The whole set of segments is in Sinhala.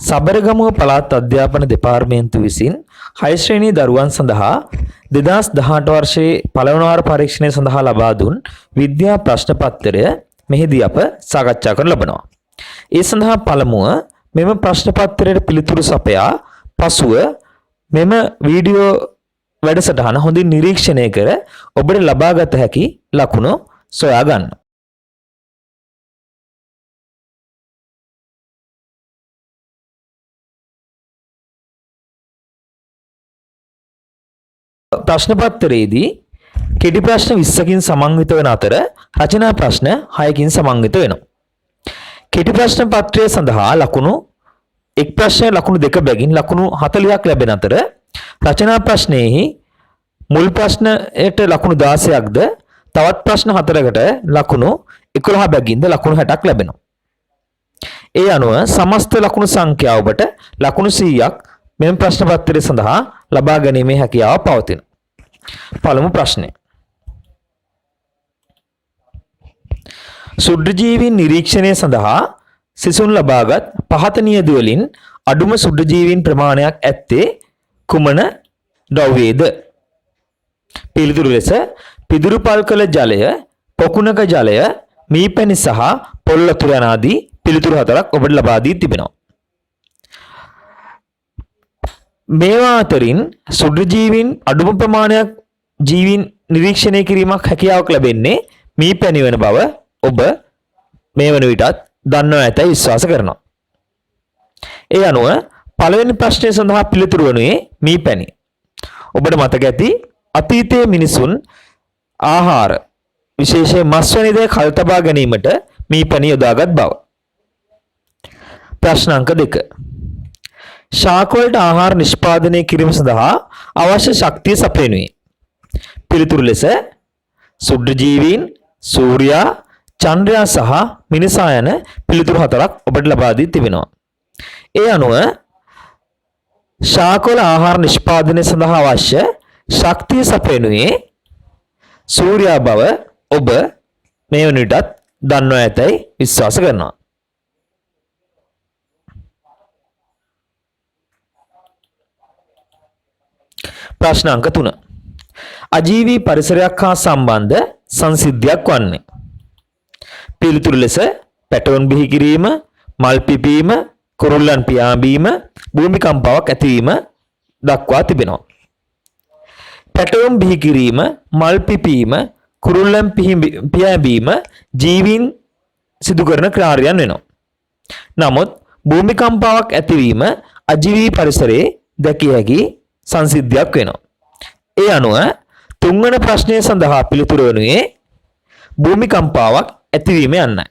සබරගමුව පළාත් අධ්‍යාපන දෙපාර්තමේන්තුව විසින් 6 ශ්‍රේණී දරුවන් සඳහා 2018 වර්ෂයේ පළවන වාර පරීක්ෂණය සඳහා ලබා දුන් විද්‍යා ප්‍රශ්න පත්‍රය මෙහිදී අප සාකච්ඡා කරන ලබනවා. ඒ සඳහා පළමුව මෙම ප්‍රශ්න පත්‍රයට පිළිතුරු සපයා පසුව මෙම වීඩියෝ වැඩසටහන හොඳින් නිරීක්ෂණය කර ඔබට ලබාගත හැකි ලකුණු සොයා ගන්න. ප්‍රශ්න පත්‍රයේදී කෙටි ප්‍රශ්න 20කින් සමන්විත වන අතර රචනා ප්‍රශ්න 6කින් සමන්විත වෙනවා. කෙටි ප්‍රශ්න පත්‍රය සඳහා ලකුණු එක් ප්‍රශ්නයේ ලකුණු දෙක බැගින් ලකුණු 40ක් ලැබෙන අතර රචනා ප්‍රශ්නයේහි මුල් ප්‍රශ්නයට ලකුණු 16ක්ද තවත් ප්‍රශ්න 4කට ලකුණු 11 බැගින්ද ලකුණු 60ක් ලැබෙනවා. ඒ අනුව සමස්ත ලකුණු සංඛ්‍යාව ඔබට ලකුණු 100ක් මෙම ප්‍රශ්න පත්‍රය සඳහා ලබා ගැනීමේ හැකියාව පවතින. පළමු ප්‍රශ්නය. සුද්ධජීවීන් නිරීක්ෂණය සඳහා සිසුන් ලබාගත් පහත නියදු වලින් අඩුම සුද්ධජීවීන් ප්‍රමාණයක් ඇත්තේ කුමන ද්‍රව්‍යයේද? පිළිතුරු ලෙස පිදුරු පල් කළ ජලය, පොකුණක ජලය, මීපැණි සහ පොල් වතුර යනාදී පිළිතුරු 4ක් ඔබට ලබා දී තිබෙනවා. මේවා අතරින් සුද්ධජීවීන් අඩුම ප්‍රමාණයක් ජීවීන් නිරීක්ෂණය කිරීමක් හැකියාවක් ලැබෙන්නේ මීපැණි වන බව ඔබ මේ වන විටත් දන්නවා ඇතැයි විශ්වාස කරනවා. ඒ අනුව පළවෙනි ප්‍රශ්නය සඳහා පිළිතුරු වනුයේ මීපැණි. ඔබට මතක ඇති අතීතයේ මිනිසුන් ආහාර විශේෂයෙන් මස් වැනි දේ කල් තබා ගැනීමට මීපැණි යොදාගත් බව. ප්‍රශ්න අංක 2. ශාක වලට ආහාර නිෂ්පාදනය කිරීම සඳහා අවශ්‍ය ශක්තිය සපයනුයේ. පිළිතුරු ලෙස සුද්ධජීවීන්, සූර්යයා, චන්ද්‍රයා සහ මිනිසා යන පිළිතුරු 4ක් ඔබට ලබා දී තිබෙනවා. ඒ අනුව ශාක වල ආහාර නිෂ්පාදනය සඳහා අවශ්‍ය ශක්තිය සපයනුයේ සූර්යයා බව ඔබ මේ වන විටත් දන්වා ඇතැයි විශ්වාස කරනවා. ප්‍රශ්න අංක 3. අජීවී පරිසරයක් හා සම්බන්ධ සංසිද්ධියක් වන්නේ. පිළිතුරු ලෙස පැටවුන් බිහි කිරීම, මල් පිපීම, කුරුල්ලන් පියාඹීම, භූමිකම්පාවක් ඇතිවීම දක්වා තිබෙනවා. පැටවුන් බිහි කිරීම, මල් පිපීම, කුරුල්ලන් පියාඹීම ජීවීන් සිදු කරන ක්‍රියායන් වෙනවා. නමුත් භූමිකම්පාවක් ඇතිවීම අජීවී පරිසරයේ දැකිය හැකි සංසිද්ධියක් වෙනවා. ඒ අනුව තුන්වන ප්‍රශ්නය සඳහා පිළිතුරු වනුයේ භූමිකම්පාවක් ඇතිවීම යන්නයි.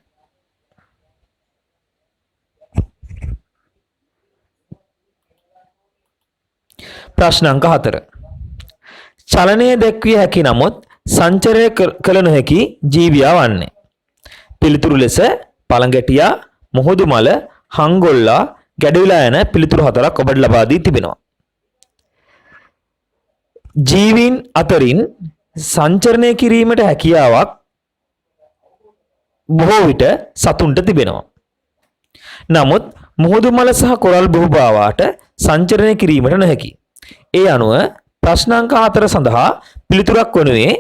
ප්‍රශ්න අංක 4. චලනය දැක්විය හැකි නමුත් සංචරණය කළ නොහැකි ජීවියා වන්නේ. පිළිතුරු ලෙස පළඟැටියා, මුහුදු මල, හංගොල්ලා, ගැඩවිලා යන පිළිතුරු 4ක් ඔබට ලබා දී තිබෙනවා. ජීවීන් අතරින් සංචරණය කිරීමට හැකියාවක් බොහෝ විට සතුන්ට තිබෙනවා. නමුත් මුහුදු මල සහ කොරල් බහුභාවාට සංචරණය කිරීමට නොහැකි. ඒ අනුව ප්‍රශ්න අංක 4 සඳහා පිළිතුරක් වනුයේ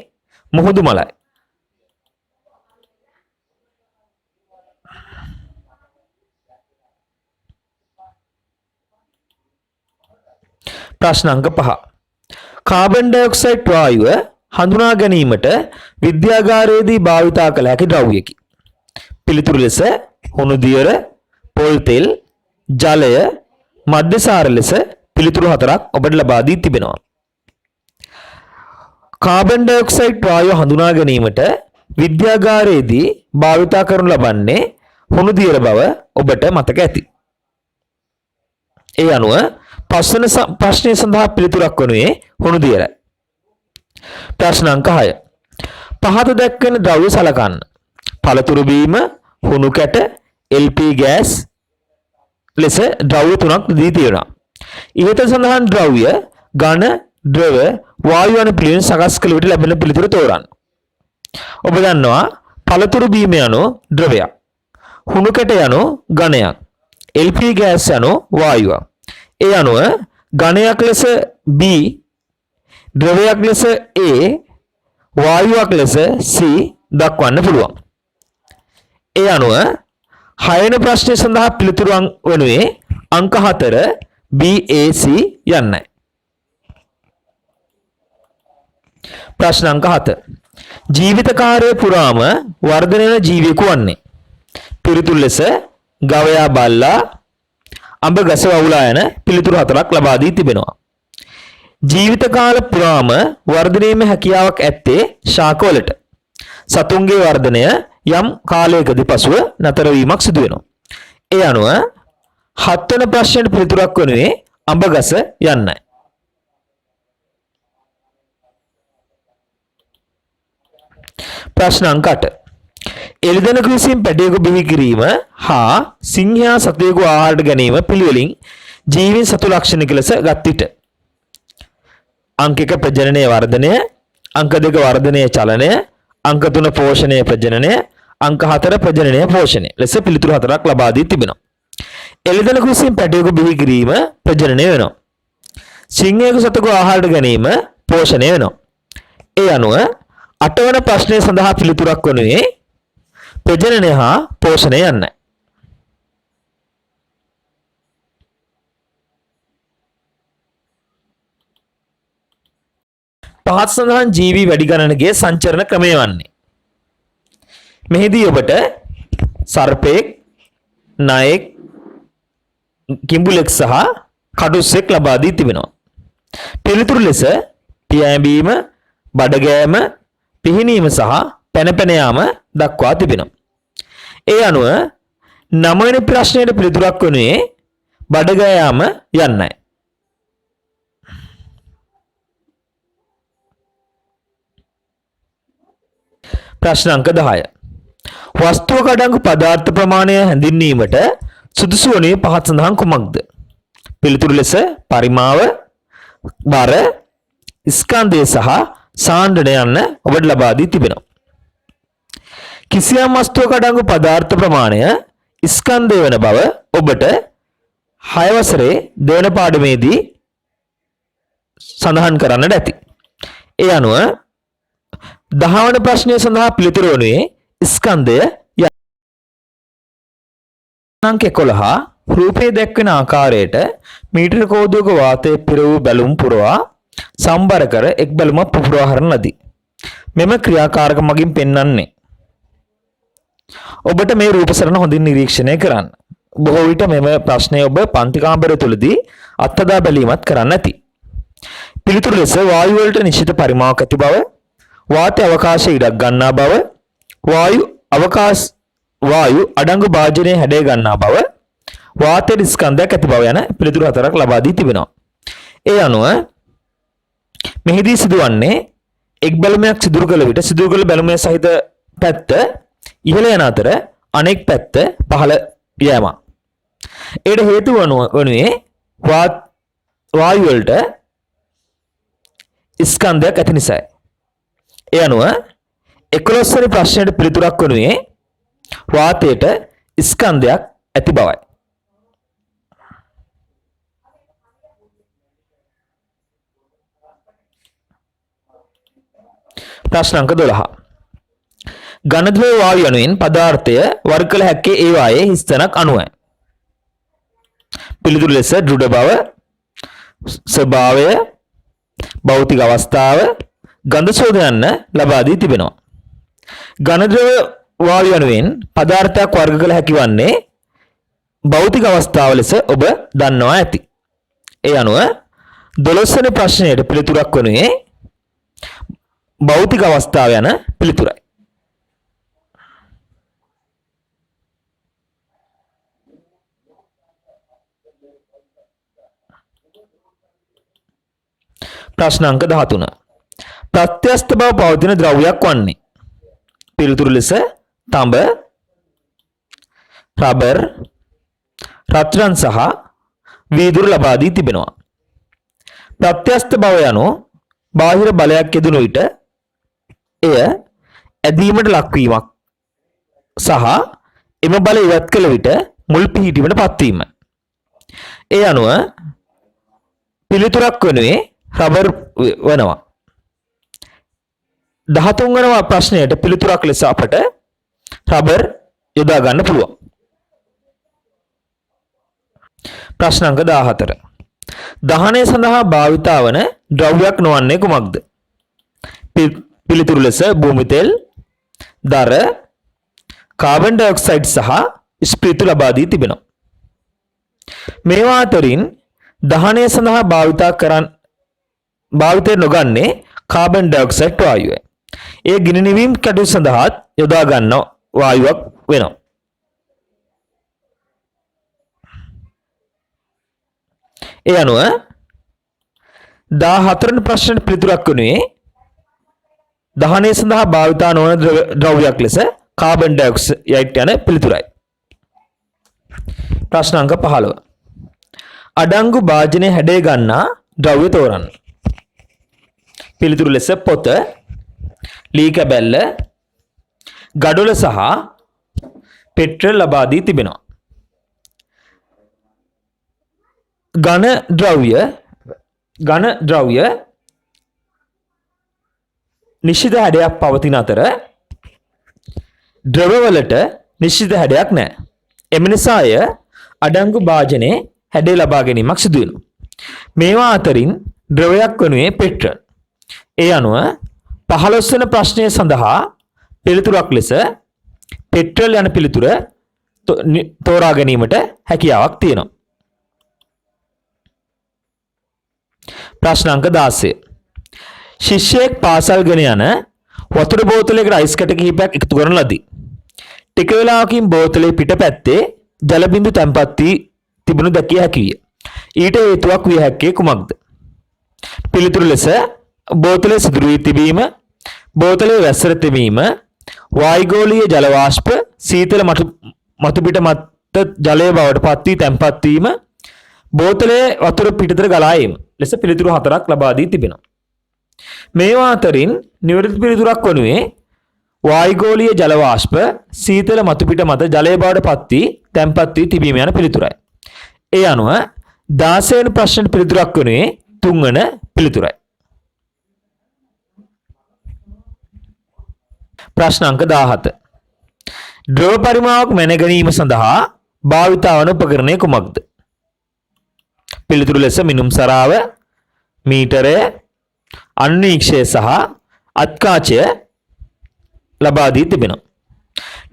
මුහුදු මලයි. ප්‍රශ්න අංක 5. කාබන් ඩයොක්සයිඩ් වායුව හඳුනා ගැනීමට විද්‍යාගාරයේදී භාවිතා කළ හැකි ද්‍රව්‍යකි. පිළිතුරු ලෙස හුණු දියර, පොල් තෙල්, ජලය, මධ්‍යසාර ලෙස පිළිතුරු 4ක් ඔබට ලබා දී තිබෙනවා. කාබන් ඩයොක්සයිඩ් වායුව හඳුනා ගැනීමට විද්‍යාගාරයේදී භාවිතා කරනු ලබන්නේ හුණු දියර බව ඔබට මතක ඇති. ඒ අනුව පස්වන ප්‍රශ්නය සඳහා පිළිතුරක් වනුයේ හුණු දියරයි. ප්‍රශ්න අංක 6. පහත දැක්වෙන ද්‍රව්‍ය සලකන්න. පළතුරු බීම, හුණු කැට, LP ගෑස් ලෙස ද්‍රව්‍ය 3ක් දී තියෙනවා. ඉහත සඳහන් ද්‍රව්‍ය ඝන, ද්‍රව, වායු යන පිළිවෙලින් සකස් කළ විට ලැබෙන පිළිතුර තෝරන්න. ඔබ දන්නවා පළතුරු බීම යනු ද්‍රවයක්, හුණු කැට යනු ඝනයක්, LP ගෑස් යනු වායුවක්. ඒ අනුව ඝනයක් ලෙස B, ද්‍රවයක් ලෙස A, වායුවක් ලෙස C දක්වන්න පුළුවන්. ඒ අනුව 6 වෙනි ප්‍රශ්නය සඳහා පිළිතුරු වනුයේ අංක 4 BAC යන්නයි. ප්‍රශ්න අංක 7. ජීවිත කාර්යය පුරාම වර්ධනය වන ජීවියෙකු වන්නේ. පිළිතුරු ලෙස ගවයා බල්ලා අඹ ගස වවුලා යන පිළිතුරු 4ක් ලබා දී තිබෙනවා. ජීවිත කාල පුරාම වර්ධනයේම හැකියාවක් ඇත්තේ ශාකවලට. සතුන්ගේ වර්ධනය යම් කාලයකදී පසුව නතර වීමක් සිදු වෙනවා. ඒ අනුව 7 වෙනි ප්‍රශ්නෙට පිළිතුරක් වනුයේ අඹ ගස යන්නයි. ප්‍රශ්න අංක 8. එළිදෙනකු විසින් පැටියෙකු බිහි කිරීම හා සිංහයා සතෙකු ආහාරයට ගැනීම පිළිවෙලින් ජීවීන් සතු ලක්ෂණික ලෙස ගත් විට අංක 1 ප්‍රජනනයේ වර්ධනය, අංක 2 වර්ධනයේ චලනය, අංක 3 පෝෂණයේ ප්‍රජනනය, අංක 4 ප්‍රජනනයේ පෝෂණය ලෙස පිළිතුරු 4ක් ලබා දී තිබෙනවා. එළිදෙනකු විසින් පැටියෙකු බිහි කිරීම ප්‍රජනනය වෙනවා. සිංහයෙකු සතෙකු ආහාරයට ගැනීම පෝෂණය වෙනවා. ඒ අනුව 8 වන ප්‍රශ්නය සඳහා පිළිතුරක් වනුයේ ප්‍රජනනය හා පෝෂණය යන්නයි. පහත් සඳහන් ජීවි වැඩි ගණනකගේ සංචරණ ක්‍රමය වන්නේ. මෙහිදී ඔබට සර්පෙක්, නයෙක්, කිඹුලෙක් සහ කඩුස්සෙක් ලබා දී තිබෙනවා. පිළිතුරු ලෙස පියෑඹීම, බඩගෑම, පිහිනීම සහ පැන පැන යාම දක්වා තිබෙනවා. ඒ අනුව 9 වෙනි ප්‍රශ්නයට පිළිතුරක් වනුයේ බඩගෑ යාම යන්නයි. ප්‍රශ්න අංක 10. වස්තුවක අඩංගු පදාර්ථ ප්‍රමාණය හැඳින්වීමට සුදුසු වනුයේ පහත් සඳහන් කුමක්ද? පිළිතුරු ලෙස පරිමාව, බර, ස්කන්ධය සහ සාන්ද්‍රණය යන්න ඔබට ලබා දී තිබෙනවා. කිසියම් වස්තුවක අඩංගු පදාර්ථ ප්‍රමාණය ස්කන්ධය වන බව ඔබට 6 වසරේ දෙවන පාඩමේදී සඳහන් කරන්නට ඇති. ඒ අනුව 10 වන ප්‍රශ්නය සඳහා පිළිතුරු වනුයේ ස්කන්ධය අංක 11 රූපයේ දැක්වෙන ආකාරයට මීටර කෝදුවක වාතය පිර වූ බැලුම් පුරවා සම්බර කර එක් බැලුමක් පුපුරවා හරින ලදී. මෙම ක්‍රියාකාරක මගින් පෙන්වන්නේ ඔබට මේ රූප සරණ හොඳින් නිරීක්ෂණය කරන්න. බොහෝ විට මෙම ප්‍රශ්නය ඔබ පන්ති කාමරය තුලදී අත්දැක බැලීමත් කරන්න ඇති. පිළිතුරු ලෙස වායු වලට නිශ්චිත පරිමාවක් ඇති බව, වාතය අවකාශයේ ඉඩක් ගන්නා බව, වායු අඩංගු භාජනයේ හැඩය ගන්නා බව, වාතයේ ස්කන්ධයක් ඇති බව යන පිළිතුරු 4ක් ලබා දී තිබෙනවා. ඒ අනුව මෙහිදී සිදුවන්නේ එක් බැලුමක් සිදුරු කළ විට සිදුරු කළ බැලුමේ සහිත පැත්ත ඉහළ යන අතර අනෙක් පැත්ත පහළ යෑම. ඒට හේතු වනුයේ වායු වලට ස්කන්ධයක් ඇති නිසායි. ඒ අනුව 11 වෙනි ප්‍රශ්නයට පිළිතුරක් වනුයේ වාතයට ස්කන්ධයක් ඇති බවයි. ප්‍රශ්න අංක 12. ඝනද්‍රව වායු යනුවෙන් පදාර්ථය වර්ග කළ හැක්කේ ඒ වායේ හිස්තැනක් අනුවයි. පිළිතුරු ලෙස දෘಢ බව, ස්වභාවය, භෞතික අවස්ථාව, ගන්ධ ශෝධ යන්න ලබා දී තිබෙනවා. ඝනද්‍රව වායු යනුවෙන් පදාර්ථයක් වර්ග කළ හැකි වන්නේ භෞතික අවස්ථාව ලෙස ඔබ දන්නවා ඇති. ඒ අනුව 12 වෙනි ප්‍රශ්නයට පිළිතුරක් වනුයේ භෞතික අවස්ථාව යන පිළිතුරයි. ප්‍රශ්න අංක 13. ප්‍රත්‍යස්ත බව පවතින ද්‍රව්‍යයක් වන්නේ. පිළිතුරු ලෙස තඹ, රබර්, රත්රන් සහ වීදුරු ලබා දී තිබෙනවා. ප්‍රත්‍යස්ත බව යනු බාහිර බලයක් යෙදුණු විට එය ඇදීමට ලක්වීමක් සහ එම බලය ඉවත් කළ විට මුල් පිහිටීමට පත්වීම. ඒ අනුව පිළිතුරක් වනුයේ රබර් වෙනවා. 13 වෙනි ප්‍රශ්නයට පිළිතුරක් ලෙස අපට රබර් යොදා ගන්න පුළුවන්. ප්‍රශ්න අංක 14. දහනය සඳහා භාවිතා වන ද්‍රව්‍යයක් නොවන්නේ කුමක්ද? පිළිතුරු ලෙස භූමි තෙල්, දර, කාබන් ඩයොක්සයිඩ් සහ ස්පිරිතු ලබා දී තිබෙනවා. මේවා අතරින් දහනය සඳහා භාවිතය නොගන්නේ කාබන් ඩයොක්සයිඩ් වායුවයි. ඒ ගිනි නිවීම කටයුතු සඳහා යොදා ගන්න වායුවක් වෙනවා. ඒ අනුව 14 වෙනි ප්‍රශ්නෙට පිළිතුරක් වනුයේ දහනය සඳහා භාවිතා නොවන ද්‍රව්‍යයක් ලෙස කාබන් ඩයොක්සයිඩ් යන පිළිතුරයි. ප්‍රශ්න අංක 15. අඩංගු භාජනයේ හැඩය ගන්නා ද්‍රව්‍ය තෝරන්න. පිළිතුරු ලෙස පොත, ලී කැබැල්ල, ගඩොල සහ පෙට්‍රල් ලබා දී තිබෙනවා. ඝන ද්‍රව්‍ය නිශ්චිත හැඩයක් පවතින අතර ද්‍රවවලට නිශ්චිත හැඩයක් නැහැ. එම නිසා එය අඩංගු භාජනයේ හැඩය ලබා ගැනීමක් සිදු වෙනවා. මේවා අතරින් ද්‍රවයක් වනුයේ පෙට්‍රල්. ඒ අනුව 15 වෙනි ප්‍රශ්නය සඳහා පිළිතුරක් ලෙස පෙට්‍රල් යන පිළිතුර තෝරා ගැනීමට හැකියාවක් තියෙනවා. ප්‍රශ්න අංක 16. ශිෂ්‍යයෙක් පාසල් ගෙන යන වතුර බෝතලයකට අයිස් කැට කිහිපයක් එකතු කරන ලදී. ටික වේලාවකින් බෝතලේ පිටපැත්තේ ජල බිඳු තැන්පත් වී තිබුණු දැකිය හැකි විය. ඊට හේතුවක් විය හැක්කේ කුමක්ද? පිළිතුරු ලෙස බෝතලේ සිදුරු වී තිබීම, බෝතලේ වැස්සර තෙමීම, වායුගෝලීය ජල වාෂ්ප සීතල මතු පිට මත ජලය බවට පත් වී තැන්පත් වීම, බෝතලේ වතුර පිටතට ගලා ඒම ලෙස පිළිතුරු 4ක් ලබා දී තිබෙනවා. මේවා අතරින් නිවැරදි පිළිතුරක් වනුයේ වායුගෝලීය ජල වාෂ්ප සීතල මතු පිට මත ජලය බවට පත් වී තැන්පත් වී තිබීම යන පිළිතුරයි. ඒ අනුව 16 වෙනි ප්‍රශ්නෙට පිළිතුරක් වනුයේ 3 වෙනි පිළිතුරයි. ප්‍රශ්න අංක 17. ද්‍රව පරිමාවක් මැන ගැනීම සඳහා භාවිතා වන උපකරණය කුමක්ද? පිළිතුරු ලෙස මිනුම් සරාව, මීටරය, අන්වීක්ෂය සහ අත්කාචය ලබා දී තිබෙනවා.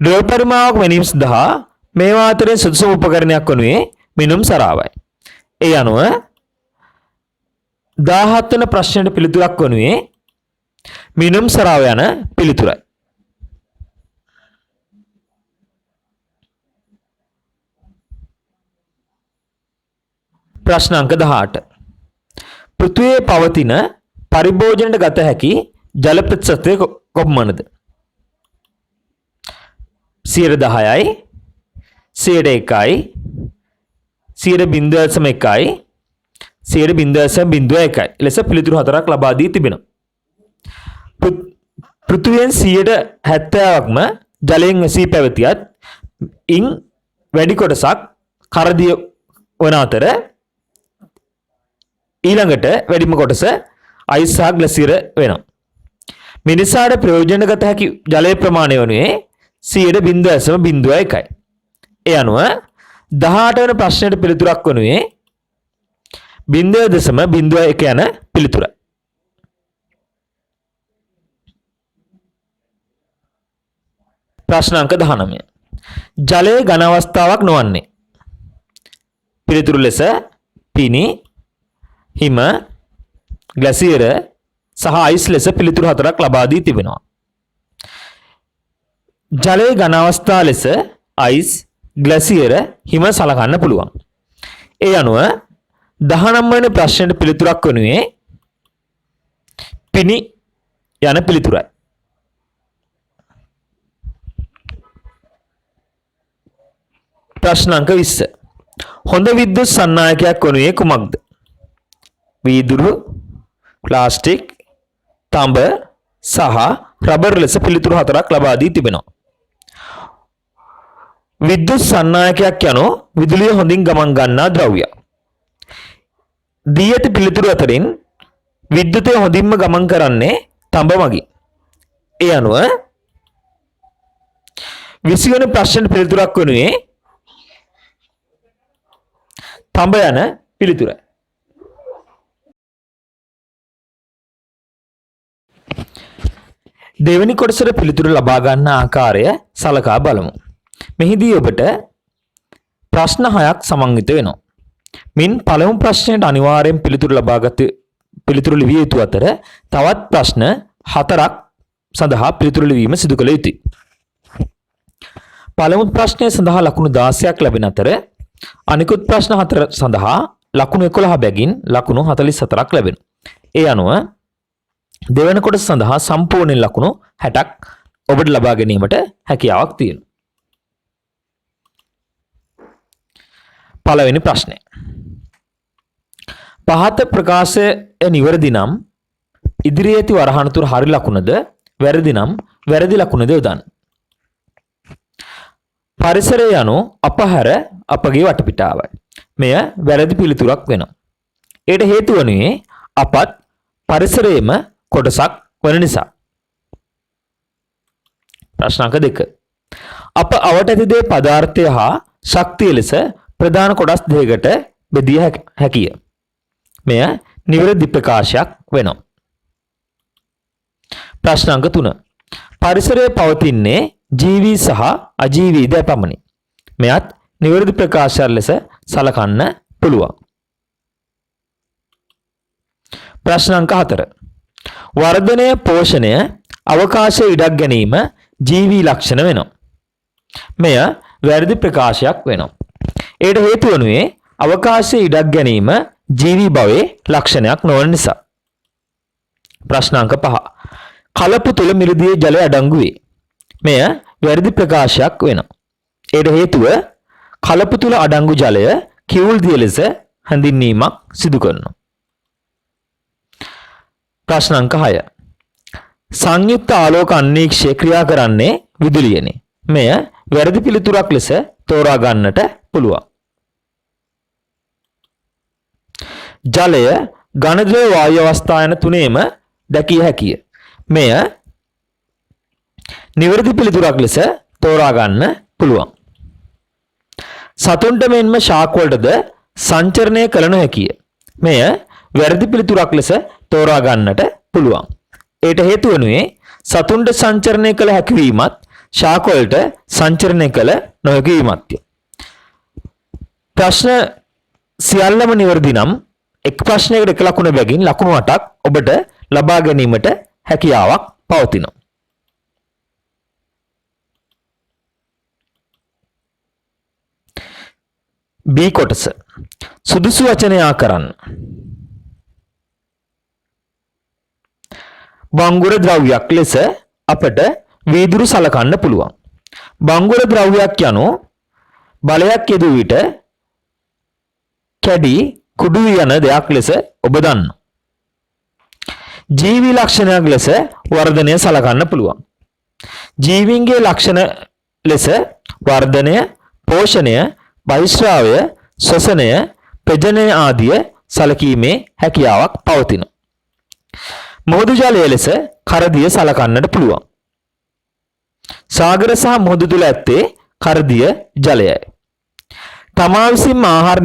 ද්‍රව පරිමාවක් මැනීම සඳහා මේවා අතරින් සුදුසුම උපකරණයක් වනුයේ මිනුම් සරාවයි. ඒ අනුව 17 වෙනි ප්‍රශ්නෙට පිළිතුරක් වනුයේ මිනුම් සරාව යන පිළිතුරයි. ප්‍රශ්න අංක 18. පෘථිවියේ පවතින පරිභෝජනයට ගත හැකි ජල ප්‍රතිශතය කොපමණද? 10%යි, 1%යි, 0.1යි, 0.01යි ලෙස පිළිතුරු 4ක් ලබා දී තිබෙනවා. පෘථිවියෙන් 70%ක්ම ජලයෙන් වැසී පැවතියත් ඉන් වැඩි කොටසක් කරදිය වන අතර ඊළඟට වැඩිම කොටස අයිස් සහ ග්ලැසියර වෙනවා. මිනිසාට ප්‍රයෝජනගත හැකි ජලයේ ප්‍රමාණය වනුයේ 0.01යි. ඒ අනුව 18 වෙනි ප්‍රශ්නයට පිළිතුරක් වනුයේ 0.01 යන පිළිතුරයි. ප්‍රශ්න අංක 19. ජලයේ ඝන අවස්ථාවක් නොවන්නේ. පිළිතුරු ලෙස පිනි, හිම, ග්ලැසියර සහ අයිස් ලෙස පිළිතුරු 4ක් ලබා දී තිබෙනවා. ජලයේ ඝන අවස්ථා ලෙස අයිස්, ග්ලැසියර, හිම සලකන්න පුළුවන්. ඒ අනුව 19 වෙනි ප්‍රශ්නෙට පිළිතුරක් වනුයේ පිනි යන පිළිතුරයි. ප්‍රශ්න අංක 20. හොඳ විද්‍යුත් සන්නායකයක් වනුයේ කුමක්ද? වීදුරු, ප්ලාස්ටික්, තඹ සහ රබර් ලෙස පිළිතුරු 4ක් ලබා දී තිබෙනවා. විද්‍යුත් සන්නායකයක් යනු විදුලිය හොඳින් ගමන් ගන්නා ද්‍රව්‍යයක්. දී ඇති පිළිතුරු අතරින් විද්‍යුතය හොඳින්ම ගමන් කරන්නේ තඹ මගින්. ඒ අනුව 20 වෙනි ප්‍රශ්නෙට පිළිතුරක් වනුයේ තඹ යන පිළිතුර. දෙවෙනි කොටසට පිළිතුරු ලබා ගන්න ආකාරය සලකා බලමු. මෙහිදී ඔබට ප්‍රශ්න 6ක් සමන්විත වෙනවා. මින් පළමු ප්‍රශ්නයට අනිවාර්යෙන් පිළිතුරු ලිවිය යුතු අතර තවත් ප්‍රශ්න 4ක් සඳහා පිළිතුරු ලිවීම සිදු කළ යුතුයි. පළමු ප්‍රශ්නය සඳහා ලකුණු 16ක් ලැබෙන අතර අනිකුත් ප්‍රශ්න 4 සඳහා ලකුණු 11 බැගින් ලකුණු 44ක් ලැබෙනවා. ඒ අනුව දෙවන කොටස සඳහා සම්පූර්ණ ලකුණු 60ක් ඔබට ලබා ගැනීමට හැකියාවක් තියෙනවා. පළවෙනි ප්‍රශ්නය. පහත ප්‍රකාශය නිවැරදි නම් ඉදිරියේ ඇති වරහන් තුර හරි ලකුණද වැරදි නම් වැරදි ලකුණද යොදන්න. පරිසරය යනු අප හැර අපගේ වටපිටාවයි. මෙය වැරදි පිළිතුරක් වෙනවා. ඒට හේතුව වනුයේ අපත් පරිසරයේම කොටසක් වන නිසා. ප්‍රශ්න අංක 2. අප අවට ඇති දේ පදාර්ථය හා ශක්තිය ලෙස ප්‍රධාන කොටස් දෙකකට බෙදිය හැකිය. මෙය නිවැරදි ප්‍රකාශයක් වෙනවා. ප්‍රශ්න අංක 3. පරිසරයේ පවතින්නේ ජීවී සහ අජීවී ද පමණි. මෙයත් නිවැරදි ප්‍රකාශයක් ලෙස සලකන්න පුළුවන්. ප්‍රශ්න අංක 4. වර්ධනය පෝෂණය අවකාශය ඉඩක් ගැනීම ජීවී ලක්ෂණ වෙනවා. මෙය වැරදි ප්‍රකාශයක් වෙනවා. ඒට හේතු වනුයේ අවකාශයේ ඉඩක් ගැනීම ජීවී භවයේ ලක්ෂණයක් නොවන නිසා. ප්‍රශ්න අංක 5. කලපු තුල මිරිදියේ ජලය අඩංගු වේ. මෙය වැරදි ප්‍රකාශයක් වෙනවා. ඒට හේතුව කලපු තුල අඩංගු ජලය කිවුල් දිය ලෙස හැඳින්වීමක් සිදු කරනවා. ප්‍රශ්න අංක 6. සංයුක්ත ආලෝක අන්වීක්ෂය ක්‍රියා කරන්නේ විදුලියනේ. මෙය වැරදි පිළිතුරක් ලෙස තෝරා ගන්නට පුළුවන්. ජලය ඝනද්‍රව වායු අවස්ථා යන තුනේම දැකිය හැකිය. මෙය නිවැරදි පිළිතුරක් ලෙස තෝරා ගන්න පුළුවන්. සතුන්ට මෙන්ම ශාක වලටද සංචරණය කළ නොහැකිය. මෙය වැරදි පිළිතුරක් ලෙස තෝරා ගන්නට පුළුවන්. ඒට හේතු වනුයේ සතුන්ට සංචරණය කළ හැකිවීමත් ශාක වලට සංචරණය කළ නොහැකි වීමත්ය. ප්‍රශ්න සියල්ලම නිවැරදි නම් එක් ප්‍රශ්නයකට එක ලකුණ බැගින් ලකුණු 8ක් ඔබට ලබා ගැනීමට හැකියාවක් පවතිනවා. B කොටස. සුදුසු වචනයා කරන්න. බංගුර ද්‍රව්‍යයක් ලෙස අපට වීදුරු සලකන්න පුළුවන්. බංගුර ද්‍රව්‍යයක් යනු බලයක් යෙදූ විට කැඩි කුඩු යන දෙයක් ලෙස ඔබ දන්නවා. ජීවි ලක්ෂණයක් ලෙස වර්ධනය සලකන්න පුළුවන්. ජීවීන්ගේ ලක්ෂණ ලෙස වර්ධනය, පෝෂණය, බහිස්රාවය, ශ්වසනය, ප්‍රජනනය ආදිය සලකීමේ හැකියාවක් පවතිනවා. මුහුදු ජලය ලෙස කරදිය සලකන්නට පුළුවන්. සාගර සහ මුහුදු තුල ඇත්තේ කරදිය ජලයයි. තමා විසින්ම ආහාර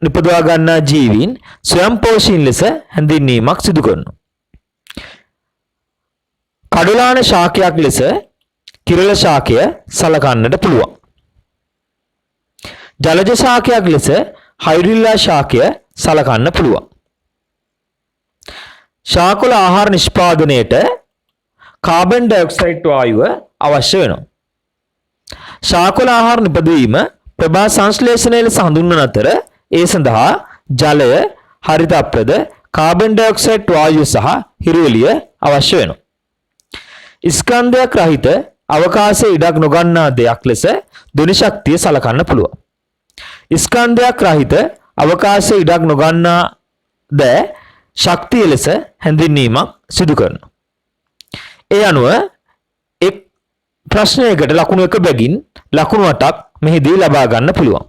නිපදවා ගන්නා ජීවීන් ස්වයංපෝෂීන් ලෙස හැඳින්වීමක් සිදු කරනවා. කඩුලාන ශාකයක් ලෙස කිරළ ශාකය සලකන්නට පුළුවන්. ජලජ ශාකයක් ලෙස හයිඩ්‍රිල්ලා ශාකය සලකන්න පුළුවන්. ශාකවල ආහාර නිෂ්පාදනයට කාබන් ඩයොක්සයිඩ් වායුව අවශ්‍ය වෙනවා. ශාකවල ආහාර නිපදවීම ප්‍රභා සංශ්ලේෂණය ලෙස හඳුන්වන අතර ඒ සඳහා ජලය, හරිතප්‍රද, කාබන් ඩයොක්සයිඩ් වායුව සහ හිරුවෙලිය අවශ්‍ය වෙනවා. ස්කන්ධයක් රහිත අවකාශයේ ඉඩක් නොගන්නා දෙයක් ලෙස ධ්වනි ශක්තිය සලකන්න පුළුවන්. ස්කන්ධයක් රහිත අවකාශයේ ඉඩක් නොගන්නා ද ශක්තිය ලෙස හැඳින්වීමක් සිදු කරනවා. ඒ අනුව එක් ප්‍රශ්නයකට ලකුණු 1 බැගින් ලකුණු 8ක් මෙහිදී ලබා ගන්න පුළුවන්.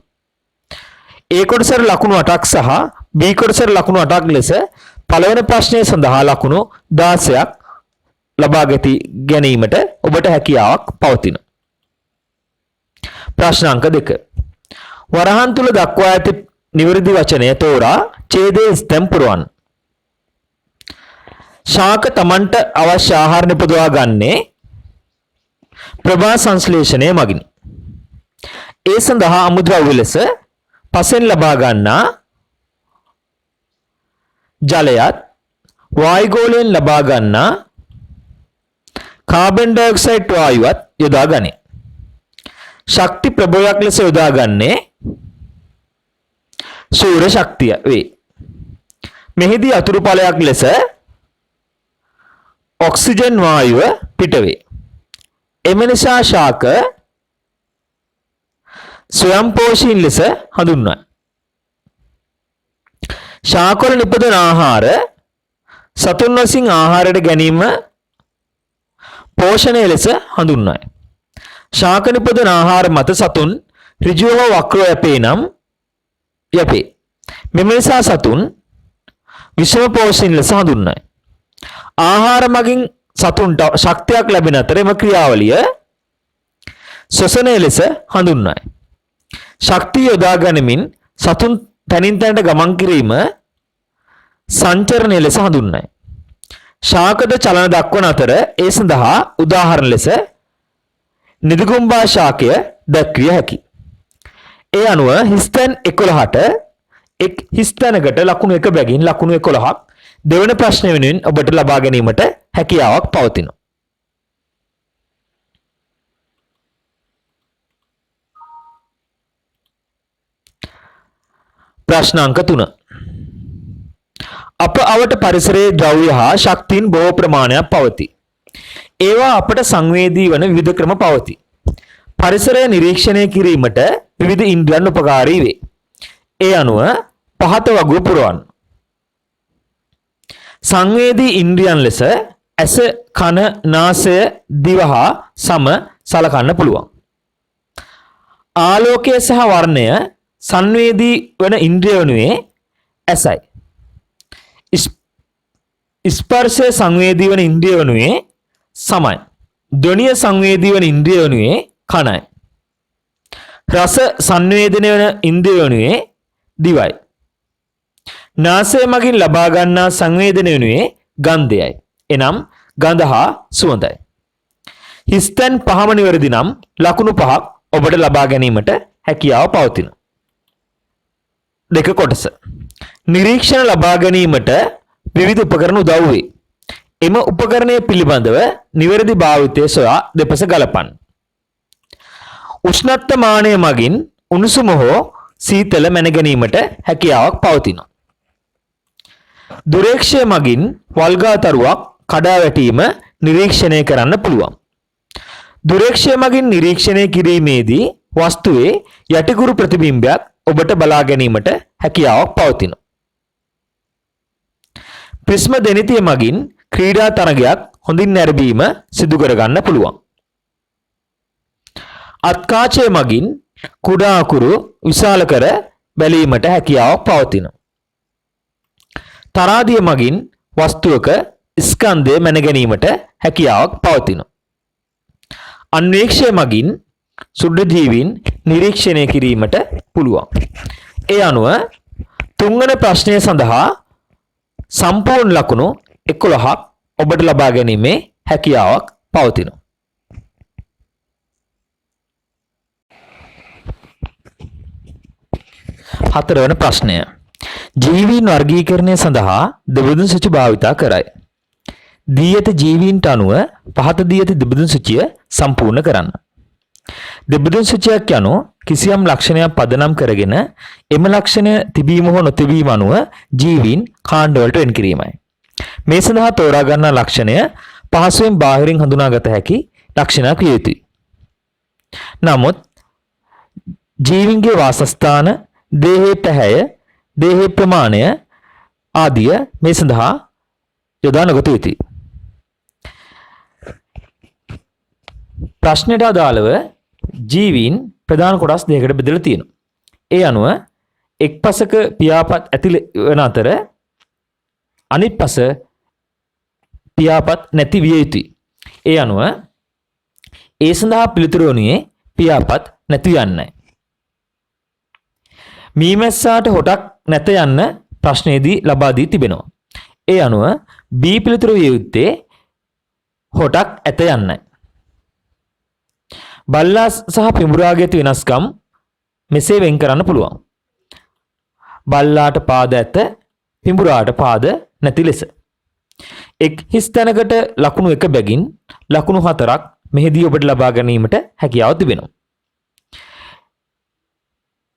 A කොටසට ලකුණු 8ක් සහ B කොටසට ලකුණු 8ක් ලෙස පළවෙනි ප්‍රශ්නය සඳහා ලකුණු 16ක් ලබා ගැනීමට ඔබට හැකියාවක් පවතිනවා. ප්‍රශ්න අංක 2. වරහන් තුල දක්වා ඇති නිවැරදි වචනය තෝරා ඡේදයේ ස්තැම් පුරවන්න. ශාක තමන්ට අවශ්‍ය ආහාර නිපදවා ගන්නේ ප්‍රභා සංශ්ලේෂණය මගින්. ඒ සඳහා අමුද්‍රව්‍ය ලෙස පසෙන් ලබා ගන්නා ජලයත් වායුගෝලයෙන් ලබා ගන්නා කාබන් ඩයොක්සයිඩ් වායුවත් යොදා ගනී. ශක්ති ප්‍රභවයක් ලෙස යොදා ගන්නේ සූර්ය ශක්තිය වේ. මෙහිදී අතුරු ඵලයක් ලෙස ඔක්සිජන් වායුව පිටවේ. එම නිසා ශාක ස්වයංපෝෂීන් ලෙස හඳුන්වයි. ශාකවල නිපදවන ආහාර සතුන් විසින් ආහාරයට ගැනීම පෝෂණය ලෙස හඳුන්වයි. ශාක නිපදවන ආහාර මත සතුන් ඍජුව වක්‍රව යැපේ නම් යැපේ. මෙම නිසා සතුන් විෂම පෝෂණ ලෙස හඳුන්වයි. ආහාර මගින් සතුන්ට ශක්තියක් ලැබෙන අතර එම ක්‍රියාවලිය ශ්වසනය ලෙස හඳුන්වයි. ශක්තිය යොදා ගනිමින් සතුන් තනින් තනට ගමන් කිරීම සංචරණය ලෙස හඳුන්වයි. ශාකද චලන දක්වන අතර ඒ සඳහා උදාහරණ ලෙස නිදුගුම්බා ශාකය දැක්විය හැකියි. ඒ අනුව හිස්තැන් 11ට එක් හිස්තැනකට ලකුණු 1 බැගින් ලකුණු 11ක් දෙවන ප්‍රශ්නය වෙනුවෙන් ඔබට ලබා ගැනීමට හැකියාවක් පවතිනවා. ප්‍රශ්න අංක 3. අප අවට පරිසරයේ ද්‍රව්‍ය හා ශක්තියින් බොහෝ ප්‍රමාණයක් පවතී. ඒවා අපට සංවේදී වන විවිධ ක්‍රම පවතී. පරිසරය නිරීක්ෂණය කිරීමට විවිධ ඉන්ද්‍රියන් උපකාරී වේ. ඒ අනුව පහත වගුව පුරවන්න. සංවේදී ඉන්ද්‍රියන් ලෙස ඇස, කන, නාසය, දිව හා සම සලකන්න පුළුවන්. ආලෝකය සහ වර්ණය සංවේදී වන ඉන්ද්‍රිය වනුයේ ඇසයි. ස්පර්ශය සංවේදී වන ඉන්ද්‍රිය වනුයේ සමයි. ධ්වනිය සංවේදී වන ඉන්ද්‍රිය වනුයේ කනයි. රස සංවේදනය වන ඉන්ද්‍රිය වනුයේ දිවයි. නාසය මගින් ලබා ගන්නා සංවේදනය වනුයේ ගන්ධයයි. එනම් ගඳ හා සුවඳයි. හිස්තැන් පහම නිවැරදි නම් ලකුණු 5ක් ඔබට ලබා ගැනීමට හැකියාව පවතිනවා. දෙක කොටස. නිරීක්ෂණ ලබා ගැනීමට විවිධ උපකරණ උදව් වේ. එම උපකරණය පිළිබඳව නිවැරදි භාවිතය සොයා දෙපස ගලපන්න. උෂ්ණත්වමානය මගින් උණුසුම හෝ සීතල මැන ගැනීමට හැකියාවක් පවතිනවා. දුරේක්ෂය මගින් වල්ගාතරුවක් කඩා වැටීම නිරීක්ෂණය කරන්න පුළුවන්. දුරේක්ෂය මගින් නිරීක්ෂණය කිරීමේදී වස්තුවේ යටිකුරු ප්‍රතිබිම්බයක් ඔබට බලා ගැනීමට හැකියාවක් පවතිනවා. ප්‍රිස්ම දෙනිතිය මගින් ක්‍රීඩා තරගයක් හොඳින් නැරඹීම සිදු කරගන්න පුළුවන්. අත්කාචය මගින් කුඩා අකුරු විශාල කර බැලීමට හැකියාවක් පවතිනවා. තරාදිය මගින් වස්තුවක ස්කන්ධය මැන ගැනීමට හැකියාවක් පවතිනවා. අන්වේක්ෂය මගින් සුද්ධජීවීන් නිරීක්ෂණය කිරීමට පුළුවන්. ඒ අනුව තුන්වන ප්‍රශ්නය සඳහා සම්පූර්ණ ලකුණු 11ක් ඔබට ලබා ගැනීමේ හැකියාවක් පවතිනවා. හතරවන ප්‍රශ්නය. ජීවීන් වර්ගීකරණය සඳහා දෙබදුන් සුචි භාවිතා කරයි. දී ඇති ජීවීන්ට අනුව පහත දී ඇති දෙබදුන් සුචිය සම්පූර්ණ කරන්න. දෙබදුන් සුචියක් යනු කිසියම් ලක්ෂණයක් පදනම් කරගෙන එම ලක්ෂණය තිබීම හෝ නොතිබීම අනුව ජීවීන් කාණ්ඩවලට වෙන් කිරීමයි. මේ සඳහා තෝරා ගන්නා ලක්ෂණය පහසුවෙන් බාහිරින් හඳුනාගත හැකි ලක්ෂණයක් විය යුතුයි. නමුත් ජීවීන්ගේ වාසස්ථාන, දේහයේ පැහැය, දේහයේ ප්‍රමාණය ආදිය මේ සඳහා යොදා නොගත යුතුයි. ප්‍රශ්නයට අදාළව ජීවීන් ප්‍රධාන කොටස් දෙකකට බෙදලා තියෙනවා. ඒ අනුව එක් පසක පියාපත් ඇති වන අතර අනිත් පස පියාපත් නැති විය යුතුයි. ඒ අනුව ඒ සඳහා පිළිතුරු වනුයේ පියාපත් නැති යන්නයි. මීමැස්සාට හොටක් නැත යන්න ප්‍රශ්නයේදී ලබා දී තිබෙනවා. ඒ අනුව B පිළිතුරු විය යුත්තේ හොටක් ඇත යන්නයි. බල්ලා සහ පිඹුරාගේ ඇති වෙනස්කම් මෙසේ වෙන් කරන්න පුළුවන්. බල්ලාට පාද ඇත, පිඹුරාට පාද නැති ලෙස. එක් හිස් තැනකට ලකුණු 1 බැගින් ලකුණු 4ක් මෙහිදී ඔබට ලබා ගැනීමට හැකියාව තිබෙනවා.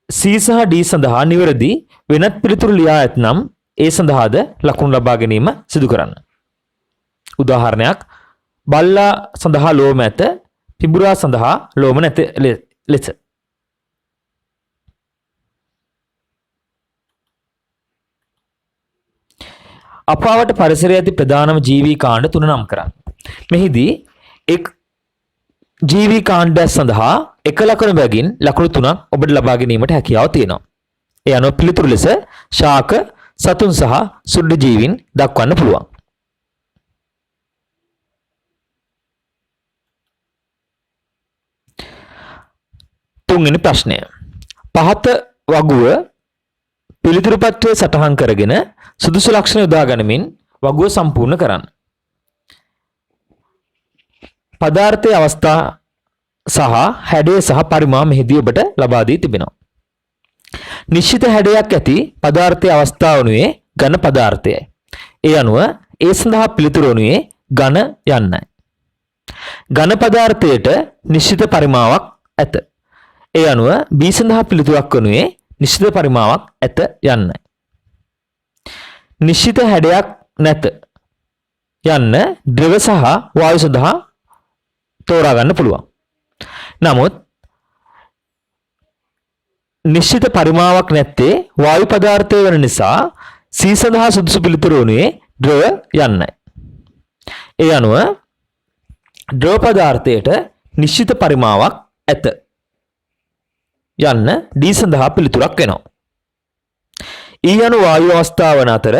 C සහ D සඳහා නිවැරදි වෙනත් පිළිතුරු ලියා ඇතනම් ඒ සඳහාද ලකුණු ලබා ගැනීම සිදු කරන්න. උදාහරණයක් බල්ලා සඳහා ලෝම ඇත, පිඹුරා සඳහා ලෝම නැත ලෙස. අපාවට පරිසරයේ ඇති ප්‍රධානම ජීවී කාණ්ඩ 3 නම් කරන්න. මෙහිදී එක් ජීවී කාණ්ඩයක් සඳහා එක ලකුණු බැගින් ලකුණු 3ක් ඔබට ලබා ගැනීමට හැකියාව තියෙනවා. ඒ අනුව පිළිතුරු ලෙස ශාක, සතුන් සහ සුද්ධ ජීවීන් දක්වන්න පුළුවන්. තුන්වෙනි ප්‍රශ්නය. පහත වගුව පිළිතුරු පත්‍රයේ සටහන් කරගෙන සුදුසු ලක්ෂණ යොදා ගනිමින් වගුව සම්පූර්ණ කරන්න. පදාර්ථයේ අවස්ථා සහ හැඩය සහ පරිමාණ මෙහිදී ඔබට ලබා දී තිබෙනවා. නිශ්චිත හැඩයක් ඇති පදාර්ථයේ අවස්ථාව වනුයේ ඝන පදාර්ථයයි. ඒ අනුව ඒ සඳහා පිළිතුරු වනුයේ ඝන යන්නයි. ඝන පදාර්ථයට නිශ්චිත පරිමාවක් ඇත. ඒ අනුව B සඳහා පිළිතුරක් වනුයේ නිශ්චිත පරිමාවක් ඇත යන්නයි. නිශ්චිත හැඩයක් නැත යන්න ද්‍රව සහ වායු සඳහා තෝරා ගන්න පුළුවන්. නමුත් නිශ්චිත පරිමාවක් නැත්තේ වායු පදාර්ථය වෙන නිසා C සඳහා සුදුසු පිළිතුර වනුයේ ද්‍රව යන්නයි. ඒ අනුව ද්‍රව පදාර්ථයට නිශ්චිත පරිමාවක් ඇත යන්න D සඳහා පිළිතුරක් වෙනවා. E යනු වායු අවස්ථාව වන අතර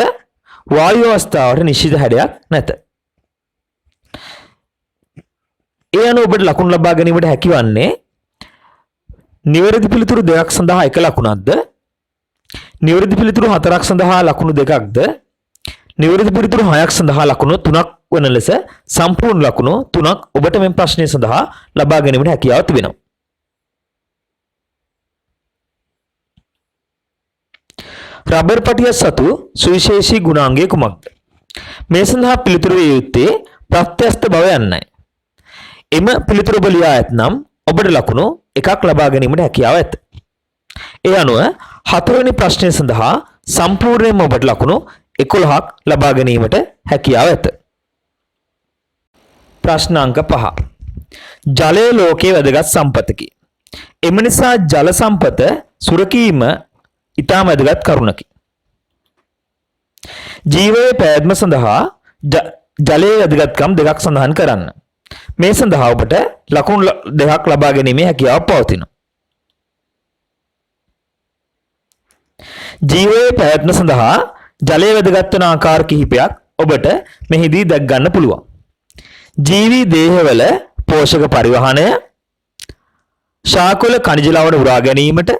වායු අවස්ථාවට නිශ්චිත හැඩයක් නැත. ඒ අනුව ඔබට ලකුණු ලබා ගැනීමට හැකිවන්නේ නිවැරදි පිළිතුරු 2ක් සඳහා 1 ලකුණක්ද, නිවැරදි පිළිතුරු 4ක් සඳහා ලකුණු 2ක්ද, නිවැරදි පිළිතුරු 6ක් සඳහා ලකුණු 3ක් වන ලෙස සම්පූර්ණ ලකුණු 3ක් ඔබට මේ ප්‍රශ්නය සඳහා ලබා ගැනීමට හැකියාව තිබෙනවා. රබර් පටිය සතු සුවිශේෂී ගුණාංගය කුමක්ද? මේ සඳහා පිළිතුරු විය යුත්තේ ප්‍රත්‍යස්ත බව යන්නයි. එම පිළිතුරු ඔබ ලියා ඇතනම් ඔබට ලකුණු 1ක් ලබා ගැනීමට හැකියාව ඇත. ඒ අනුව 4 වෙනි ප්‍රශ්නය සඳහා සම්පූර්ණයෙන්ම ඔබට ලකුණු 11ක් ලබා ගැනීමට හැකියාව ඇත. ප්‍රශ්න අංක 5. ජලය ලෝකයේ වැදගත් සම්පතකි. එම නිසා ජල සම්පත සුරකීම ඉතාම වැදගත් කරුණකි. ජීවයේ පැවැත්ම සඳහා ජලයේ වැදගත්කම් 2ක් සඳහන් කරන්න. මේ සඳහා ඔබට ලකුණු 2ක් ලබා ගැනීමේ හැකියාවක් පවතිනවා. ජීවයේ පැවැත්ම සඳහා ජලයේ වැදගත් වන ආකාර කිහිපයක් ඔබට මෙහිදී දැක් ගන්න පුළුවන්. ජීවී දේහවල පෝෂක පරිවහනය, ශාකවල ඛනිජ ලවණ උරා ගැනීමට,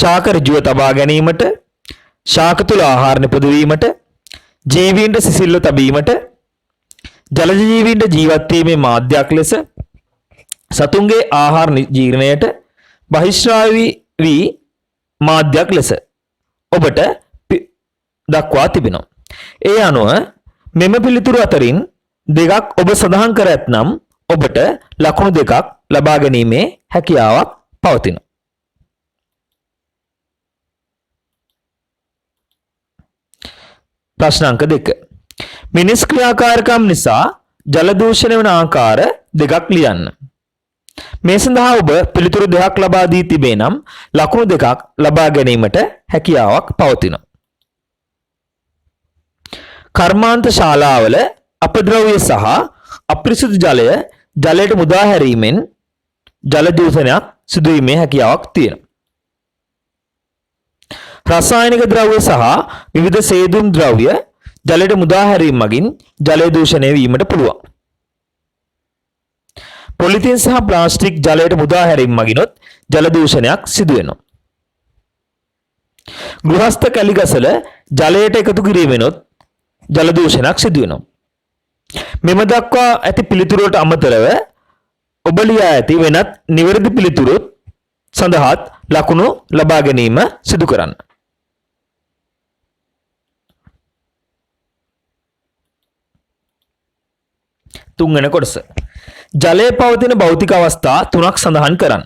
ශාක ඍජුව තබා ගැනීමට, ශාක තුල ආහාර නිපදවීමට, ජීවීන්ට සිසිල්ව තැබීමට, ජලජ ජීවීන්ට ජීවත් වීමේ මාධ්‍යයක් ලෙස, සතුන්ගේ ආහාර ජීර්ණයට බහිශ්‍රාවී වී මාධ්‍යයක් ලෙස ඔබට දක්වා තිබෙනවා. ඒ අනුව මෙම පිළිතුරු අතරින් 2ක් ඔබ සඳහන් කර ඇතනම් ඔබට ලකුණු 2ක් ලබා ගැනීමේ හැකියාවක් පවතිනවා. ප්‍රශ්න අංක 2. මිනිස් ක්‍රියාකාරකම් නිසා ජල දූෂණය වන ආකාර 2ක් ලියන්න. මේ සඳහා ඔබ පිළිතුරු 2ක් ලබා දී තිබේ නම් ලකුණු 2ක් ලබා ගැනීමට හැකියාවක් පවතිනවා. කර්මාන්ත ශාලාවල අපද්‍රව්‍ය සහ අපිරිසුදු ජලය ජලයට මුදා හැරීමෙන් ජල දූෂණයක් සිදුවීමේ හැකියාවක් තියෙනවා. රසායනික ද්‍රව්‍ය සහ විවිධ සේදුම් ද්‍රව්‍ය ජලයට මුදා හැරීම මගින් ජලය දූෂණය වීමට පුළුවන්. පොලිතින් සහ ප්ලාස්ටික් ජලයට මුදා හැරීම මගිනොත් ජල දූෂණයක් සිදු වෙනවා. ගෘහස්ත කැලිගසල ජලයට එකතු කිරීමෙනොත් ජල දූෂණයක් සිදු වෙනවා. මෙම දක්වා ඇති පිළිතුරට අමතරව ඔබ ලියා ඇති වෙනත් නිවැරදි පිළිතුරු සඳහාත් ලකුණු ලබා ගැනීම සිදු කරන්න. තුන්වෙනි කොටස. ජලයේ පවතින භෞතික අවස්ථා තුනක් සඳහන් කරන්න.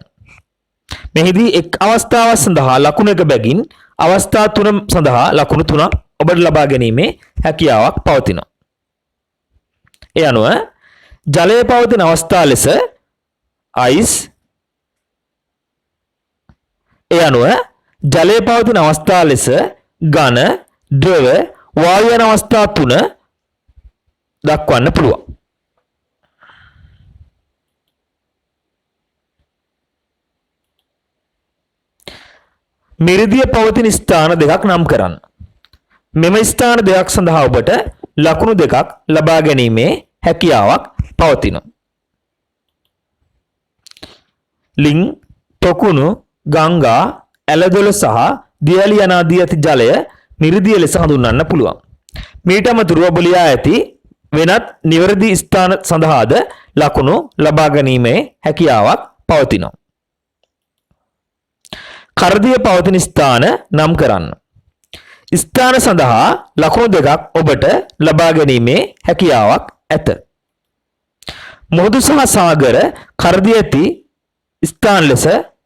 මෙහිදී එක් අවස්ථාවක් සඳහා ලකුණු එක බැගින් අවස්ථා තුන සඳහා ලකුණු තුනක් ඔබට ලබා ගැනීමේ හැකියාවක් පවතිනවා. ඒ අනුව ජලයේ පවතින අවස්ථා ලෙස අයිස් ජලයේ පවතින අවස්ථා ලෙස ඝන, ද්‍රව, වායු යන අවස්ථා තුන දක්වන්න පුළුවන්. මිරිදිය පවතින ස්ථාන දෙකක් නම් කරන්න. මෙම ස්ථාන දෙකක් සඳහා ඔබට ලකුණු දෙකක් ලබා ගැනීමේ හැකියාවක් පවතිනවා. ලිං, පොකුණු, ගංගා, ඇලදොල සහ දියලි යන ආදී ඇති ජලය මිරිදිය ලෙස හඳුන්වන්න පුළුවන්. මීට අමතරව ඔබ ලියා ඇති වෙනත් නිවැරදි ස්ථාන සඳහාද ලකුණු ලබා ගැනීමේ හැකියාවක් පවතිනවා. කරදිය පවතින ස්ථාන නම් කරන්න. ස්ථාන සඳහා ලකුණු දෙකක් ඔබට ලබා ගැනීමේ හැකියාවක් ඇත. මුහුදු සහ සාගර කරදිය ඇති ස්ථාන ලෙස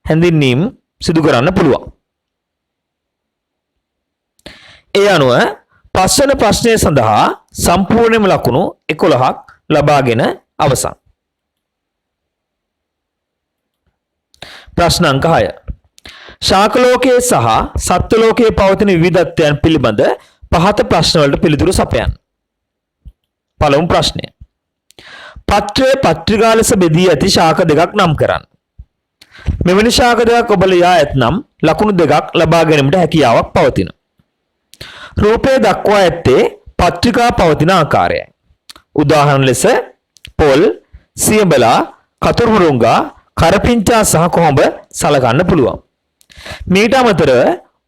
හැඳින්වීම සිදු කරන්න පුළුවන්. ඒ අනුව පස්වන ප්‍රශ්නය සඳහා සම්පූර්ණයෙන්ම ලකුණු 11ක් ලබාගෙන අවසන්. ප්‍රශ්න අංක 6. ශාක ලෝකයේ සහ සත්ත්ව ලෝකයේ පවතින විවිධත්වයන් පිළිබඳ පහත ප්‍රශ්න වලට පිළිතුරු සපයන්න. පළමු ප්‍රශ්නය. පත්‍රයේ පත්‍රිකා ලෙස බෙදී ඇති ශාක දෙකක් නම් කරන්න. මෙවැනි ශාක දෙකක් ඔබ ලියා ඇතනම් ලකුණු දෙකක් ලබා ගැනීමට හැකියාවක් පවතිනවා. රූපයේ දක්වා ඇත්තේ පත්‍රිකා පවතින ආකාරයයි. උදාහරණ ලෙස පොල්, සියඹලා, කතුරුමුරුංගා, කරපිංචා සහ කොහොඹ සලකන්න පුළුවන්. මීට අමතරව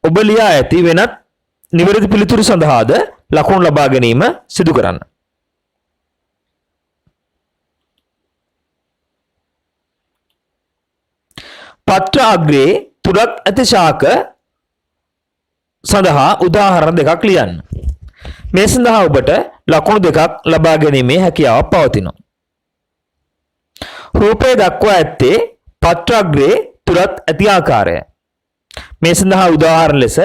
ඔබ ලියා ඇති වෙනත් නිවැරදි පිළිතුරු සඳහාද ලකුණු ලබා ගැනීම සිදු කරන්න. පත්‍ර අග්‍රයේ තුරක් ඇති ශාක සඳහා උදාහරණ දෙකක් ලියන්න. මේ සඳහා ඔබට ලකුණු දෙකක් ලබා ගැනීමේ හැකියාවක් පවතිනවා. රූපයේ දක්වා ඇත්තේ පත්‍ර අග්‍රයේ තුරක් ඇති ආකාරය. මේ සඳහා උදාහරණ ලෙස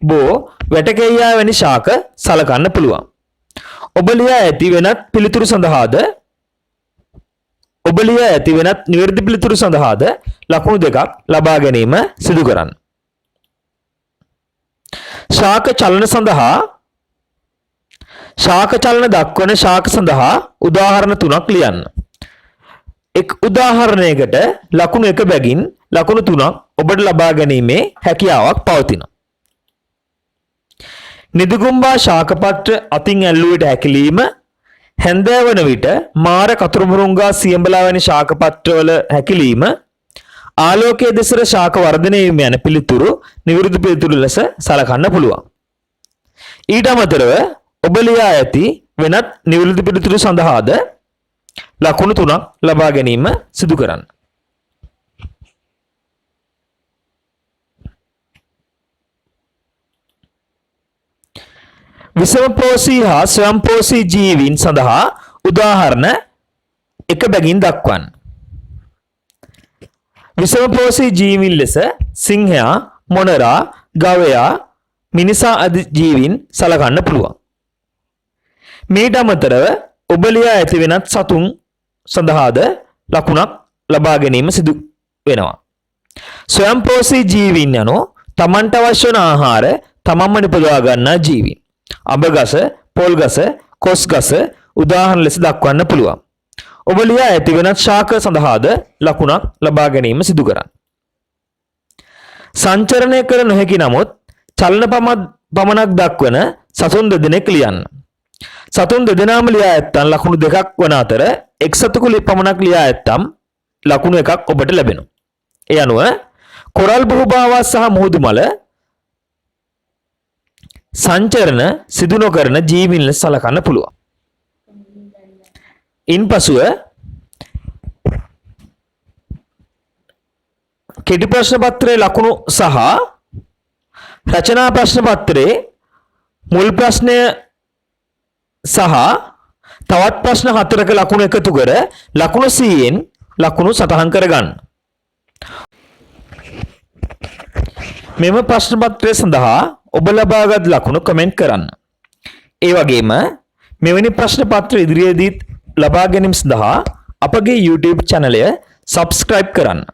බෝ, වැටකෙයියා වැනි ශාක සලකන්න පුළුවන්. ඔබ ලියා ඇති වෙනත් පිළිතුරු සඳහාද නිවැරදි පිළිතුරු සඳහාද ලකුණු දෙකක් ලබා ගැනීම සිදු කරන්න. ශාක චලන දක්වන ශාක සඳහා උදාහරණ තුනක් ලියන්න. එක් උදාහරණයකට ලකුණු 1 බැගින් ලකුණු 3ක් ඔබට ලබා ගැනීමේ හැකියාවක් පවතිනවා. නිදුගුම්බා ශාකපත්‍ර අතින් ඇල්ලුවට හැකිලීම, හැන්දෑවන විට මාර, කතුරුමුරුංගා, සියඹලා වැනි ශාකපත්‍රවල හැකිලීම, ආලෝකයේ දෙසර ශාක වර්ධනය වීම යන පිළිතුරු නිවැරදි පිළිතුරු ලෙස සලකන්න පුළුවන්. ඊට අමතරව ඔබ ලියා ඇති වෙනත් නිවැරදි පිළිතුරු සඳහාද ලකුණු 3ක් ලබා ගැනීම සිදු කරන්න. විෂමපෝෂී හා ස්වයංපෝෂී ජීවීන් සඳහා උදාහරණ 1 බැගින් දක්වන්න. විෂමපෝෂී ජීවීන් ලෙස සිංහයා, මොනරා, ගවයා, මිනිසා ආදී ජීවීන් සලකන්න පුළුවන්. මීට අමතරව ඔබ ලියා ඇති වෙනත් සතුන් සඳහාද ලකුණක් ලබා ගැනීම සිදු වෙනවා. ස්වයංපෝෂී ජීවීන් යනෝ තමන්ට අවශ්‍ය වන ආහාර තමන්ම නිපදවා ගන්නා ජීවීන්. අබගස, පොල්ගස, කොස්ගස උදාහරණ ලෙස දක්වන්න පුළුවන්. ඔබ ලියා ඇති වෙනත් ශාක සඳහාද ලකුණක් ලබා ගැනීම සිදු කරන්න. සංචරණය කර නොහැකි නමුත් චලන පමණක් දක්වන සතුන් දෙදෙනෙක් ලියන්න. සතුන් දෙදෙනාම ලියා ඇත්තන් ලකුණු දෙකක් වන අතර එක් සතෙකු පමණක් ලියා ඇත්තම් ලකුණු එකක් ඔබට ලැබෙනවා. ඒ අනුව කොරල් බහුභාවා සහ මුහුදුමල සංචරණ සිදු නොකරන ජීවීන් ලෙස සලකන්න පුළුවන්. ඉන්පසුව කෙටි ප්‍රශ්න පත්‍රයේ ලකුණු සහ රචනා ප්‍රශ්න පත්‍රයේ මුල් ප්‍රශ්නය සහ තවත් ප්‍රශ්න 4ක ලකුණු එකතු කර ලකුණු 100න් ලකුණු සටහන් කරගන්න. මෙම ප්‍රශ්න පත්‍රය සඳහා ඔබ ලබාගත් ලකුණු කමෙන්ට් කරන්න. ඒ වගේම මෙවැනි ප්‍රශ්න පත්‍ර ඉදිරියේදීත් ලබා ගැනීම සඳහා අපගේ YouTube චැනලය subscribe කරන්න.